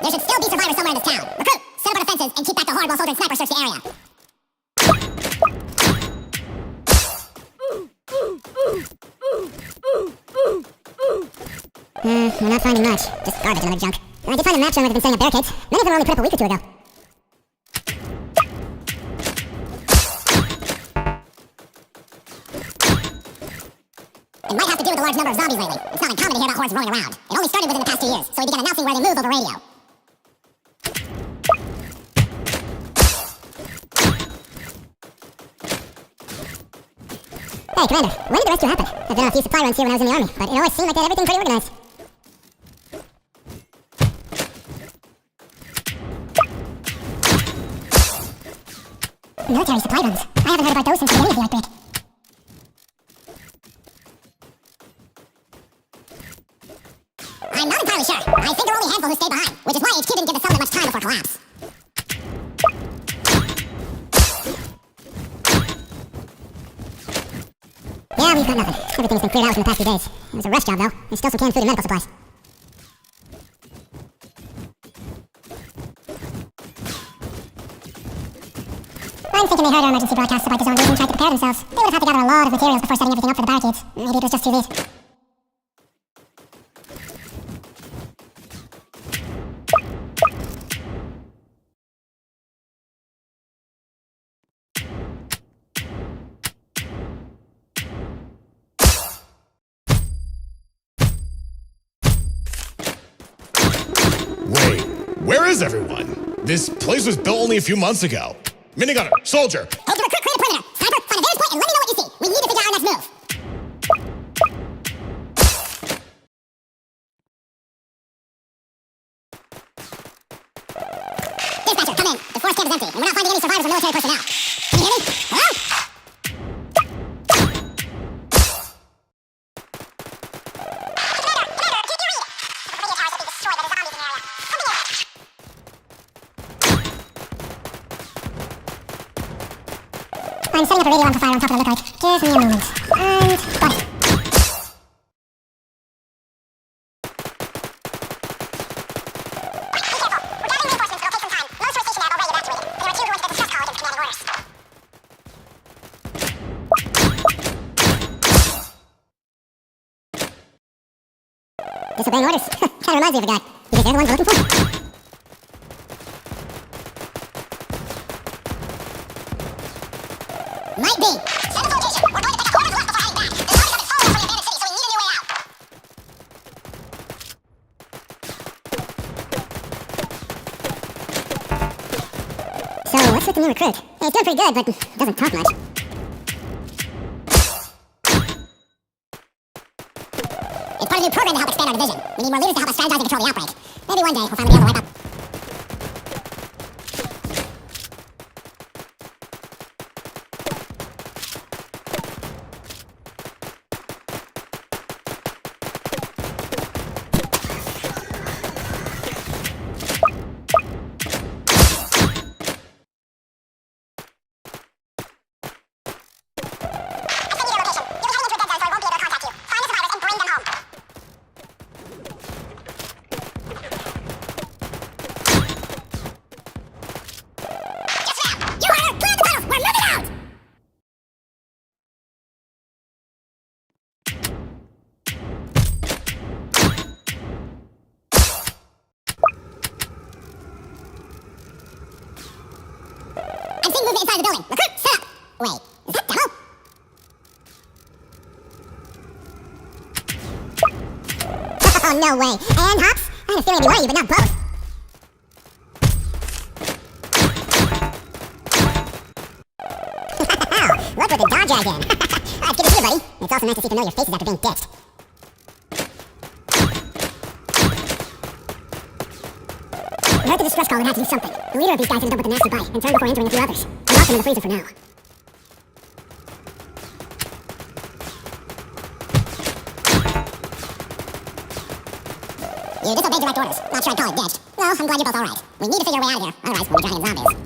There should still be survivors somewhere in this town. Recruit! Set up our defenses and keep back the horde while soldier and sniper search the area. We're not finding much. Just garbage and other junk. I did find a map showing where they've been setting up barricades. Many of them were only put up a week or two ago. It might have to do with the large number of zombies lately. It's not uncommon to hear about hordes rolling around. It only started within the past 2 years, so we began announcing where they move over radio. Hey, Commander, when did the rescue happen? I've been on a few supply runs here when I was in the army, but it always seemed like they had everything pretty organized. Military supply runs. I haven't heard about those since the beginning of the outbreak. I'm not entirely sure. I think there are only a handful who stayed behind, which is why HQ didn't give the settlement much time before collapse. Yeah, we've got nothing. Everything's been cleared out in the past few days. It was a rush job, though. There's still some canned food and medical supplies. I'm thinking they heard our emergency broadcasts about the zombies and tried to prepare themselves. They would have had to gather a lot of materials before setting everything up for the barricades. Maybe it was just too late. Wait, where is everyone? This place was built only a few months ago. Minigunner, soldier. Head to recruit create a perimeter. Sniper, find a vantage point and let me know what you see. We need to figure out our next move. Dispatcher, come in. The force camp is empty, and we're not finding any survivors or military personnel. Can you hear me? Hello? I'm setting up a radio amplifier on top of the lookout. Give me a moment. And got it. Disobeying orders. Kinda reminds me of a guy. You think they're the ones we're looking for? Might be. Send us location. We're going to take a quarter left before heading back. The zombies have been following us from the abandoned city, so we need a new way out. So, what's with the new recruit? He's doing pretty good, but doesn't talk much. It's part of a new program to help expand our division. We need more leaders to help us strategize and control the outbreak. Maybe one day we'll finally be able to wipe out. Movement inside the building. Recruit, set up. Wait, is that demo? Oh, no way. And hops? I had a feeling it'd be one of you, but not both. Look what the dodge I did. It's good to see you, buddy. It's also nice to see familiar faces after being ditched. We heard the distress call and had to do something. The leader of these guys ended up with a nasty bite and turned before injuring a few others. We locked him in the freezer for now. You disobeyed direct orders. Not sure I'd call it ditched. Well, I'm glad you're both alright. We need to figure a way out of here, otherwise we'll be drowning in zombies.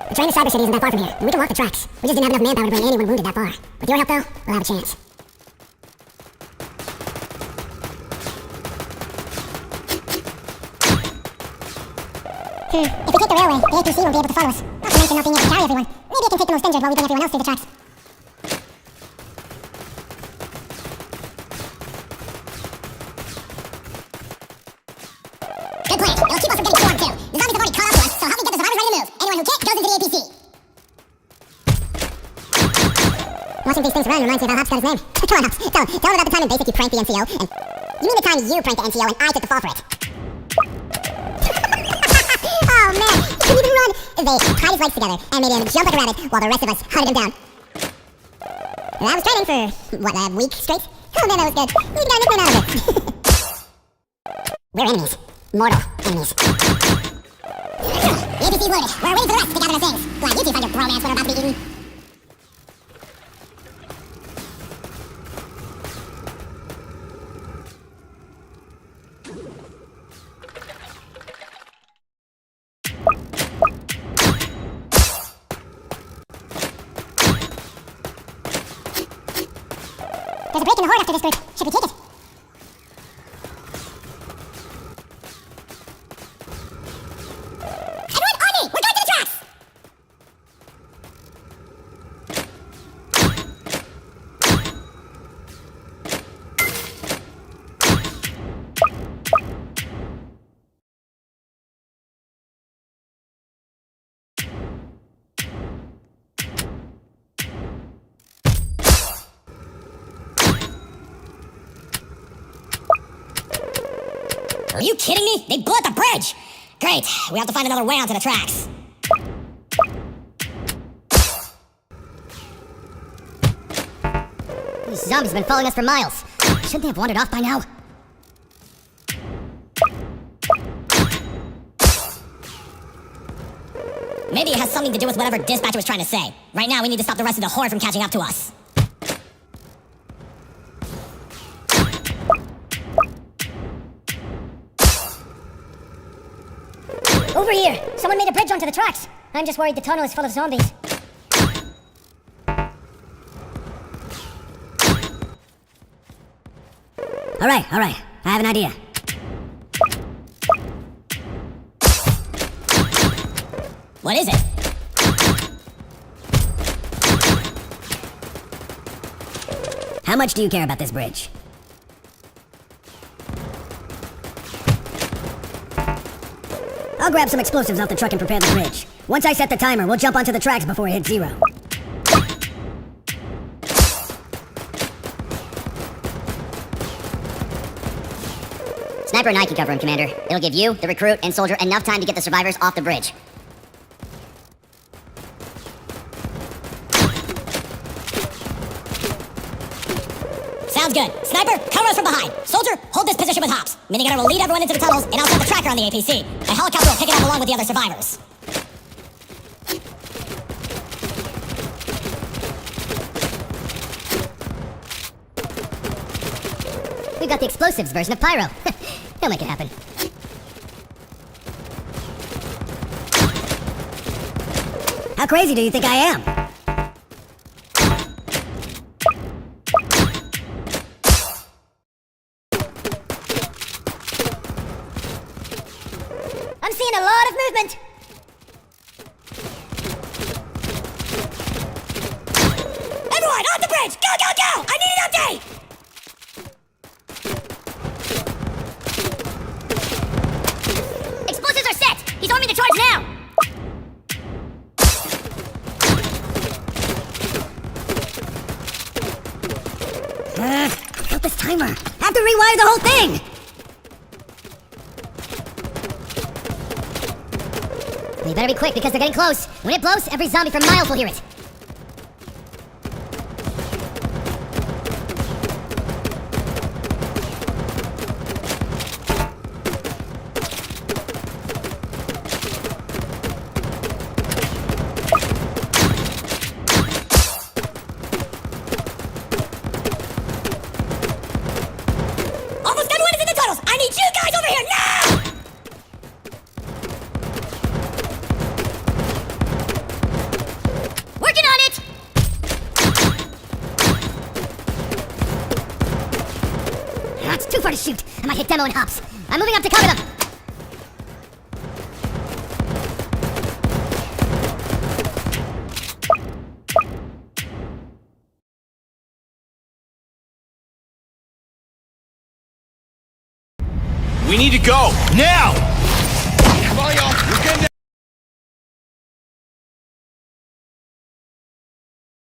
The train to Cyber City isn't that far from here, and we can walk the tracks. We just didn't have enough manpower to bring anyone wounded that far. With your help, though, we'll have a chance. If we take the railway, the APC won't be able to follow us. Not to mention not being able to carry everyone. Maybe I can take the most injured while we bring everyone else through the tracks. Good plan. It'll keep us from getting swarmed too. The zombies have already caught up to us, so help me get the survivors ready to move. Anyone who can't goes into the APC. Watching these things run reminds me of how Hops got his name. Come on, Hops. Tell him about the time in Basic you pranked the NCO, and... You mean the time you pranked the NCO and I took the fall for it? Oh man, he couldn't even run! They tied his legs together and made him jump like a rabbit while the rest of us hunted him down. And I was training for, what, a week straight? Oh man, that was good. We got a nickname out of it. We're enemies. Mortal enemies. The APC's loaded. We're waiting for the rest to gather their things. Glad you two found your bromance when we're about to be eaten. There's a break in the horde after this group. Should we take it? Everyone on me! We're going to the tracks! Are you kidding me? They blew up the bridge! Great, we have to find another way onto the tracks. These zombies have been following us for miles. Shouldn't they have wandered off by now? Maybe it has something to do with whatever Dispatcher was trying to say. Right now, we need to stop the rest of the horde from catching up to us. Over here! Someone made a bridge onto the tracks. I'm just worried the tunnel is full of zombies. Alright. I have an idea. What is it? How much do you care about this bridge? I'll grab some explosives off the truck and prepare the bridge. Once I set the timer, we'll jump onto the tracks before it hits 0. Sniper and I can cover him, Commander. It'll give you, the recruit, and soldier enough time to get the survivors off the bridge. Sounds good. Sniper, cover us from behind. Soldier, hold this position with Hops. Minigunner will lead everyone into the tunnels, and I'll set the tracker on the APC. A helicopter will pick it up along with the other survivors. We've got the explosives version of Pyro. He'll make it happen. How crazy do you think I am? I'm seeing a lot of movement! Everyone, on the bridge! Go! I need an update! Explosives are set! He's arming the charge now! Got this timer. Have to rewire the whole thing! You better be quick because they're getting close. When it blows, every zombie for miles will hear it. Almost everyone is in the tunnels! I need you guys over here now! Working on it! That's too far to shoot. I might hit Demo and Hops. I'm moving up to cover them. We need to go, now!